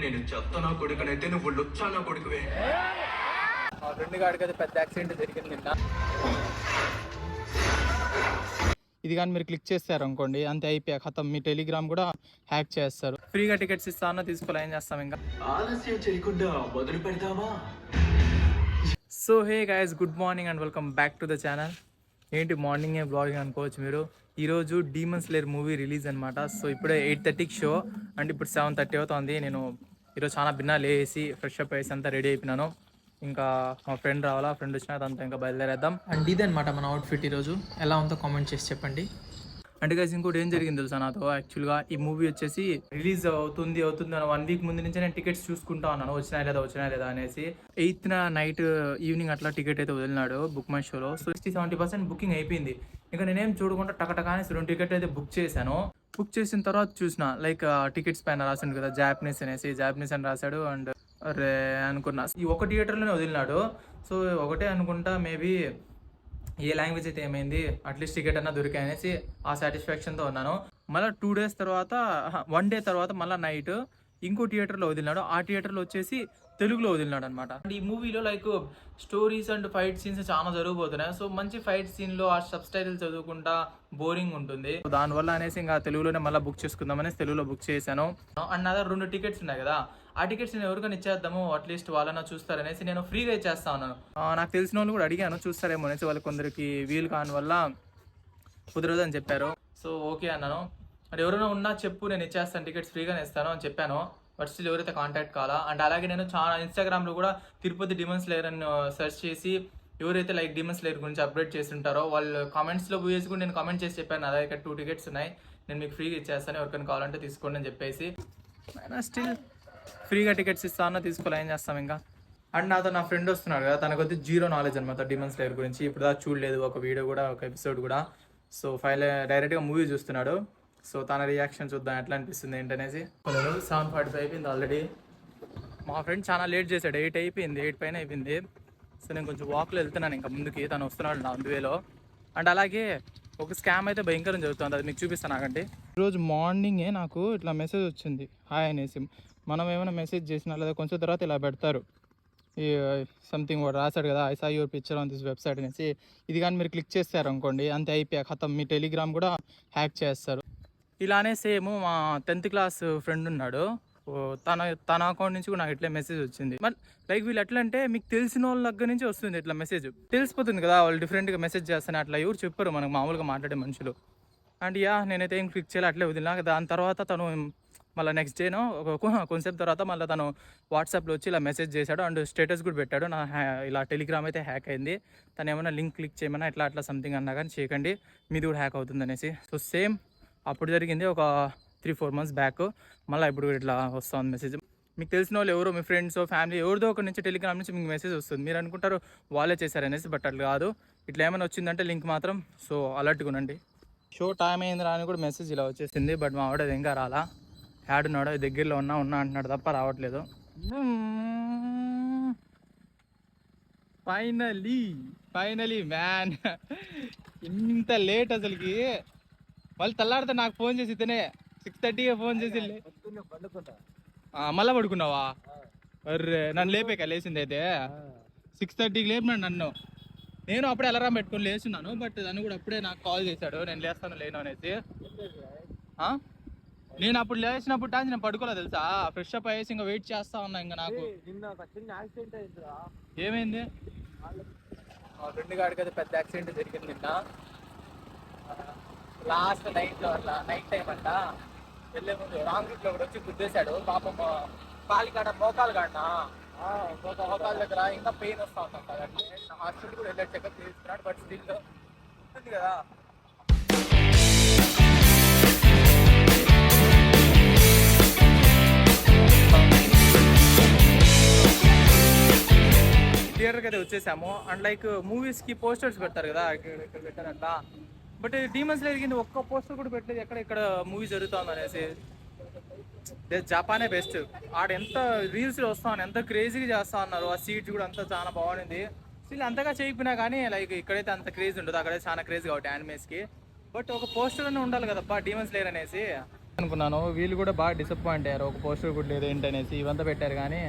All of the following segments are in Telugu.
నేను చెప్తానా కొడుకునైతే నువ్వు లుచ్చానా కొడుకువే. మా ఫ్రెండ్ గాడికి అయితే పెద్ద యాక్సిడెంట్ జరిగింది నిన్న. ఇది కానీ మీరు క్లిక్ చేస్తారు అనుకోండి, అంతే అయిపోయా ఖతం. మీ టెలిగ్రామ్ కూడా హ్యాక్ చేస్తారు. ఫ్రీగా టికెట్స్ ఇస్తానో తీసుకోవాలి, ఏం చేస్తాం ఇంకా. ఆలస్యం చేయకుండా మొదలు పెడదామా? So hey guys, good morning and welcome back to the channel. ఏంటి మార్నింగే బ్లాగింగ్ అనుకోవచ్చు మీరు. ఈరోజు డీమన్ స్లేయర్ మూవీ రిలీజ్ అనమాట. సో ఇప్పుడే 8:30కి షో అండ్ ఇప్పుడు 7:30 అవుతుంది. నేను ఈరోజు చాలా భిన్నా లేసి ఫ్రెష్ అప్ వేసి అంతా రెడీ అయిపోయినాను. ఇంకా మా ఫ్రెండ్ రావాలా, ఫ్రెండ్ వచ్చినా అదంతా ఇంకా బయలుదేరేద్దాం. అండ్ ఇదనమాట మన అవుట్ఫిట్. ఈరోజు ఎలా ఉందో కామెంట్ చేసి చెప్పండి. అంటే గైస్ ఇంకోటి ఏం జరిగింది తెలుసా నాతో. యాక్చువల్గా ఈ మూవీ వచ్చేసి రిలీజ్ అవుతుంది అని 1 వీక్ ముందు నుంచి నేను టికెట్స్ చూసుకుంటా ఉన్నాను, వచ్చినా లేదా అనేసి. 8th నైట్ ఈవినింగ్ అట్లా టికెట్ అయితే వదిలినాడు బుక్ మై షోలో. సో 60-70% బుకింగ్ అయిపోయింది. ఇంకా నేనేం చూడకుండా టకటకానే 2 టికెట్ అయితే బుక్ చేశాను. బుక్ చేసిన తర్వాత చూసిన లైక్ టికెట్స్ పైన రాసిండు కదా జాపనీస్ అని రాశాడు. అండ్ అరే అనుకున్నా ఈ ఒక థియేటర్లోనే వదిలినాడు. సో ఒకటే అనుకుంటా, మేబీ ఏ లాంగ్వేజ్ అయితే ఏమైంది, అట్లీస్ట్ టికెట్ అన్నా దొరికాయనేసి ఆ సాటిస్ఫాక్షన్తో ఉన్నాను. మళ్ళీ 2 days తర్వాత 1 day తర్వాత మళ్ళీ నైట్ ఇంకో థియేటర్లో వదిలినాడు. ఆ థియేటర్లో వచ్చేసి తెలుగులో వదిలినాడు అనమాట. ఈ మూవీలో like stories and fight scenes చాలా జరిగిపోతున్నాయి. సో మంచి ఫైట్ సీన్లో ఆ సబ్‌టైటిల్ చదువుకుంటా బోరింగ్ ఉంటుంది. దానివల్ల అనేసి ఇంకా తెలుగులోనే మళ్ళీ బుక్ చేసుకుందామనేసి తెలుగులో బుక్ చేశాను. అండ్ నా దగ్గర 2 టికెట్స్ ఉన్నాయి కదా, ఆ టికెట్స్ నేను ఎవరికైనా ఇచ్చేద్దాము, అట్లీస్ట్ వాళ్ళన్నా చూస్తారనేసి నేను ఫ్రీగా ఇచ్చేస్తా ఉన్నాను. నాకు తెలిసిన వాళ్ళు కూడా అడిగాను చూస్తారేమో అనేసి. వాళ్ళు కొందరికి వీలు కాని వల్ల కుదరదు అని చెప్పారు. సో ఓకే అన్నాను. మరి ఎవరైనా ఉన్నా చెప్పు, నేను ఇచ్చేస్తాను, టికెట్స్ ఫ్రీగానే ఇస్తాను అని చెప్పాను. బట్ స్టిల్ ఎవరైతే కాంటాక్ట్ కావాలా. అండ్ అలాగే నేను చాలా ఇన్స్టాగ్రామ్లో కూడా తిరుపతి డీమన్ స్లేయర్ అని సెర్చ్ చేసి ఎవరైతే లైక్ డీమన్ స్లేయర్ గురించి అప్డేట్ చేసి ఉంటారో వాళ్ళు కామెంట్స్లో పోయేసి కూడా నేను కామెంట్ చేసి చెప్పాను, నా దగ్గర 2 టికెట్స్ ఉన్నాయి, నేను మీకు ఫ్రీగా ఇచ్చేస్తాను, ఎవరికైనా కావాలంటే తీసుకోండి అని చెప్పేసి. స్టిల్ ఫ్రీగా టికెట్స్ ఇస్తానో తీసుకోవాలి, ఏం చేస్తాం ఇంకా. అండ్ నాతో నా ఫ్రెండ్ వస్తున్నాడు కదా, తనకు వచ్చి 0 నాలెడ్జ్ అనమాట డీమన్ స్లేయర్ గురించి. ఇప్పుడు దాకా చూడలేదు ఒక వీడియో కూడా, ఒక ఎపిసోడ్ కూడా. సో డైరెక్ట్గా మూవీ చూస్తున్నాడు. సో తన రియాక్షన్ చూద్దాం ఎట్లా అనిపిస్తుంది ఏంటనేసి. 7:45 అయిపోయింది ఆల్రెడీ. మా ఫ్రెండ్ చాలా లేట్ చేశాడు, 8 అయిపోయింది, 8 పైన అయిపోయింది. సో నేను కొంచెం వాక్లో వెళ్తున్నాను ఇంకా ముందుకి, తను వస్తున్నాడు నా అందువేలో. అండ్ అలాగే ఒక స్కామ్ అయితే భయంకరం జరుగుతుంది, అది మీకు చూపిస్తాను ఆగండి. ఈరోజు మార్నింగే నాకు ఇట్లా మెసేజ్ వచ్చింది, హాయ్ అనేసి. మనం ఏమైనా మెసేజ్ చేసినా లేదా కొంచెం తర్వాత ఇలా పెడతారు, ఈ సంథింగ్ వాడు రాశాడు కదా, I saw your picture on this website అనేసి. ఇది కానీ మీరు క్లిక్ చేస్తారు అనుకోండి, అంతే అయిపోయా ఖతం. మీ టెలిగ్రామ్ కూడా హ్యాక్ చేస్తారు. ఇలానే సేమ్ మా 10th క్లాస్ ఫ్రెండ్ ఉన్నాడు, తన అకౌంట్ నుంచి కూడా నాకు ఇట్లా మెసేజ్ వచ్చింది. మరి లైక్ వీళ్ళు ఎట్లా అంటే మీకు తెలిసిన వాళ్ళ దగ్గర నుంచి వస్తుంది ఇట్లా మెసేజ్, తెలిసిపోతుంది కదా వాళ్ళు డిఫరెంట్గా మెసేజ్ చేస్తాను. అట్లా ఎవరు చెప్పారు మనకు మామూలుగా మాట్లాడే మనుషులు. అండ్ నేనైతే ఏం క్లిక్ చేయాలి, అట్లే వదిలినా. దాని తర్వాత తను మళ్ళీ నెక్స్ట్ డేనో కొంచెంసేపు తర్వాత మళ్ళీ తను వాట్సాప్లో వచ్చి ఇలా మెసేజ్ చేశాడు. అండ్ స్టేటస్ కూడా పెట్టాడు, నా ఇలా టెలిగ్రామ్ అయితే హ్యాక్ అయింది, తను ఏమైనా లింక్ క్లిక్ చేయమన్నా అట్లా సంథింగ్ అన్నా కానీ చేయకండి, మీది కూడా హ్యాక్ అవుతుంది అనేసి. సో సేమ్ అప్పుడు జరిగింది ఒక 3-4 months బ్యాక్. మళ్ళీ ఇప్పుడు ఇట్లా వస్తుంది మెసేజ్. మీకు తెలిసిన వాళ్ళు ఎవరో, మీ ఫ్రెండ్స్ ఫ్యామిలీ ఎవరిదో ఒక నుంచి టెలిగ్రామ్ నుంచి మీకు మెసేజ్ వస్తుంది, మీరు అనుకుంటారు వాళ్ళే చేశారనేసి. బట్ అట్లా కాదు, ఇట్లా ఏమైనా వచ్చిందంటే లింక్ మాత్రం సో అలర్ట్గా ఉండండి. షో టైం అయిందిరా అని కూడా మెసేజ్ ఇలా వచ్చేసింది. బట్ మా ఆవిడ ఇంకా రాలా, యాడున్నాడో దగ్గరలో ఉన్నా అంటున్నాడు తప్ప రావట్లేదు. ఫైనలీ మ్యాన్, ఇంత లేట్ అసలుకి. వాళ్ళు తెల్లాడితే నాకు ఫోన్ చేసి ఇతనే 6:30కే ఫోన్ చేసి మళ్ళీ పడుకున్నావా? అర్రే నన్ను లేపాక లేచింది అయితే 6:30కి లేపినాడు నన్ను. నేను అప్పుడే అలారం పెట్టుకొని లేచున్నాను, బట్ తను కూడా అప్పుడే నాకు కాల్ చేశాడు, నేను లేస్తాను లేను అనేసి. నేను అప్పుడు లేచినప్పుడు టాన్స్ నేను పడుకోలేదు తెలుసా, ఫ్రెష్ అప్ అయ్యేసి ఇంకా వెయిట్ చేస్తా ఉన్నా. ఇంకా నాకు ఏమైంది, మా ఫ్రెండ్ గాడికి అయితే పెద్ద యాక్సిడెంట్ జరిగింది నిన్న. లాస్ట్ నైట్లో అట్లా నైట్ టైం అంట వెళ్ళే ముందు రాంగ్ రూట్లో కూడా వచ్చి గుద్దేశాడు పాపం. మోకాలు కాడనా మోకాల దగ్గర ఇంకా పెయిన్ వస్తూ ఉంటాం కదండి. హాస్పిటల్ కూడా వెళ్ళి చెకప్ చేస్తున్నాడు, బట్ స్టిల్ ఉంటుంది కదా. థియేటర్కి అయితే వచ్చేసాము. అండ్ లైక్ మూవీస్కి పోస్టర్స్ పెడతారు కదా, ఇక్కడ పెట్టారు అట్లా. బట్ డీమన్ స్లేయర్ కింద ఒక్క పోస్టర్ కూడా పెట్టలేదు ఇక్కడ మూవీ జరుగుతుంది అనేసి. జపానే బెస్ట్. ఆడ ఎంత రీల్స్లో వస్తామని ఎంత క్రేజీగా చేస్తా ఉన్నారు, ఆ సీట్ కూడా అంతా చాలా బాగుంది. స్టిల్ అంతగా చేయకపోయినా కానీ లైక్ ఇక్కడైతే అంత క్రేజ్ ఉండదు, అక్కడైతే చాలా క్రేజ్ కాబట్టి యానిమేస్కి. బట్ ఒక పోస్టర్ అనే ఉండాలి కదప్పా డీమన్ స్లేయర్ అనేసి. అనుకున్నాను, వీళ్ళు కూడా బాగా డిసప్పాయింట్ అయ్యారు. ఒక పోస్టర్ కూడా లేదు ఏంటనేసి, ఇవంతా పెట్టారు కానీ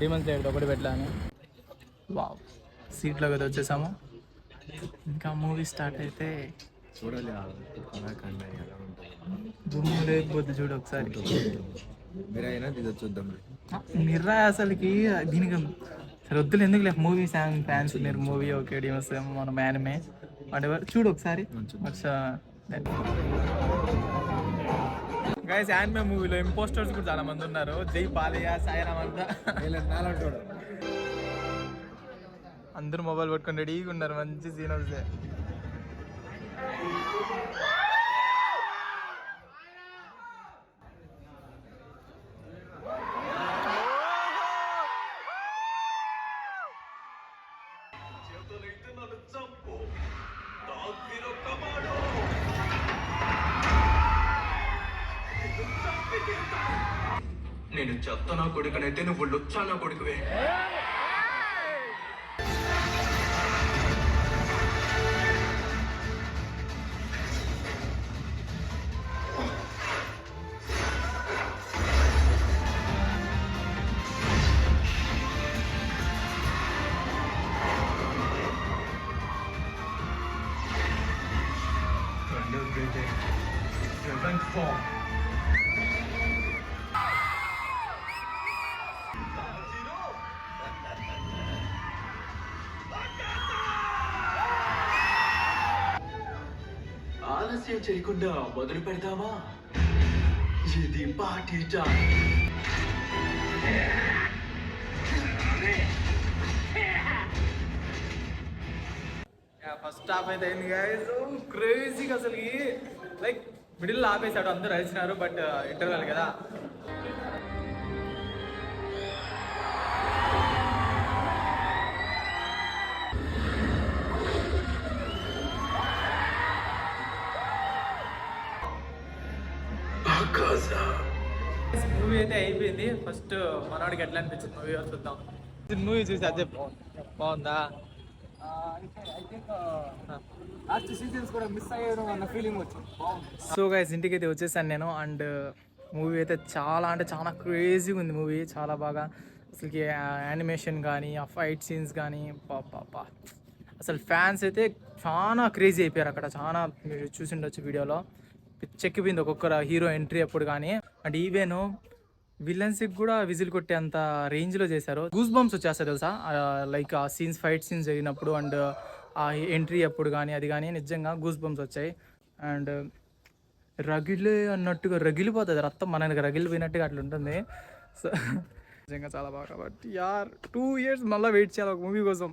డీమన్స్ లేయర్ ఒకటి పెట్టాను. వావ్, సీట్లోకి అయితే వచ్చేసాము. ఇంకా మూవీ స్టార్ట్ అయితే చూడాలి ఎలా ఉంటుంది. దుమ్ము లేకపోతే చూడు ఒకసారి. మీరు అయినా ఇది చూద్దాం. నిర్రా అసలుకి దీనికి సరే వద్దులు ఎందుకు లేదు. మూవీ సాంగ్ ఫ్యాన్స్ ఉన్నారు. మూవీ ఓకే డీమన్స్ మన మ్యానమే వాటెవర్ చూడు ఒకసారి. గైస్ యానిమే మూవీలో ఇంపోస్టర్స్ కూడా చాలా మంది ఉన్నారు. జై బాలయ్య, సాయిరామ్ అంతా అందరూ మొబైల్ పట్టుకొని రెడీగా ఉన్నారు. మంచి సీన్ వస్తే నేను చెత్త నా కొడుకునైతే నువ్వు లుచ్చా నా కొడుకువే. ఆలస్యం చేయకుండా మొదలు పెడతామా? ఇది పార్టీ టైం. ఫస్ట్ హాఫ్ అయితే అయింది గైస్, క్రేజీగా అసలుకి లైక్ మిడిల్ ఆపేసాడు. అందరూ అరిచినారు బట్ ఇంటర్వెల్ కదా. మూవీ అయితే అయిపోయింది. ఫస్ట్ మనవాడికి ఎట్లా అనిపించింది మూవీ చూద్దాం. మూవీ చూసి అదే బాగుందా? సో గైస్ ఇంటికి అయితే వచ్చేసాను నేను. అండ్ మూవీ అయితే చాలా అంటే చాలా క్రేజీగా ఉంది. మూవీ చాలా బాగా అసలుకి యానిమేషన్ కానీ ఆ ఫైట్ సీన్స్ కానీ పాపా అసలు ఫ్యాన్స్ అయితే చాలా క్రేజీ అయిపోయారు అక్కడ. చాలా మీరు చూసిండొచ్చు వీడియోలో. చెక్కిపోయింది ఒక్కొక్కరు హీరో ఎంట్రీ అప్పుడు కానీ. అండ్ ఈవెన్ విలన్స్కి కూడా విజిల్ కొట్టేంత రేంజ్లో చేశారు. గూస్ బంప్స్ వచ్చేస్తారు తెలుసా, లైక్ ఆ సీన్స్ ఫైట్ సీన్స్ జరిగినప్పుడు అండ్ ఆ ఎంట్రీ అప్పుడు కానీ అది కానీ నిజంగా గూస్ బంప్స్ వచ్చాయి. అండ్ రగిలే అన్నట్టుగా రగిలిపోతుంది రక్తం, మనకి రగిలిపోయినట్టుగా అట్లా ఉంటుంది. సో నిజంగా చాలా బాగా. కాబట్టి యార్ 2 years మళ్ళీ వెయిట్ చేయాలి ఒక మూవీ కోసం.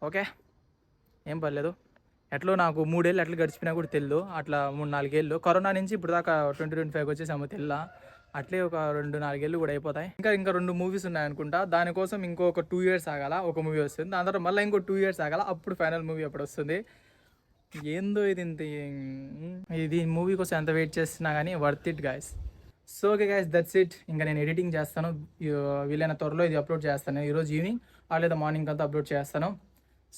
ఓకే ఏం పర్లేదు, ఎట్లో నాకు 3 ఏళ్ళు ఎట్లా గడిచిపోయినా కూడా తెలియదు. అట్లా 3-4 ఏళ్ళు కరోనా నుంచి ఇప్పుడు దాకా 2025 వచ్చేసాము తెల్ల. అట్లే ఒక 2-4 ఏళ్ళు కూడా అయిపోతాయి. ఇంకా 2 మూవీస్ ఉన్నాయి అనుకుంటా. దానికోసం ఇంకొక 2 years ఆగాల, ఒక మూవీ వస్తుంది. దాని తర్వాత మళ్ళీ ఇంకో 2 years ఆగాల, అప్పుడు ఫైనల్ మూవీ అప్పుడు వస్తుంది. ఏందో ఇది మూవీ కోసం ఎంత వెయిట్ చేస్తున్నా కానీ worth it guys. So okay guys, that's it. ఇంకా నేను ఎడిటింగ్ చేస్తాను, వీలైన త్వరలో ఇది అప్లోడ్ చేస్తాను. ఈరోజు ఈవినింగ్ లేదా మార్నింగ్ అంతా అప్లోడ్ చేస్తాను.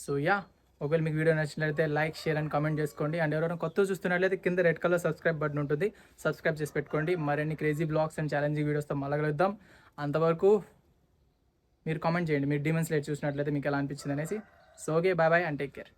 సో యా, ఒకవేళ మీకు వీడియో నచ్చినట్లయితే లైక్, షేర్ అండ్ కామెంట్ చేసుకోండి. అండ్ ఎవరైనా కొత్త చూస్తున్నట్లయితే కింద రెడ్ కలర్ సబ్స్క్రైబ్ బటన్ ఉంటుంది, సబ్స్క్రైబ్ చేసి పెట్టుకోండి. మరిన్ని క్రేజీ బ్లాగ్స్ అండ్ ఛాలెంజింగ్ వీడియోస్తో మళ్ళీ కలుద్దాం. అంతవరకు మీరు కామెంట్ చేయండి, మీరు డీమన్స్ లేయర్ చూసినట్లయితే మీకు ఎలా అనిపించింది అనేసి. So okay, bye bye and take care.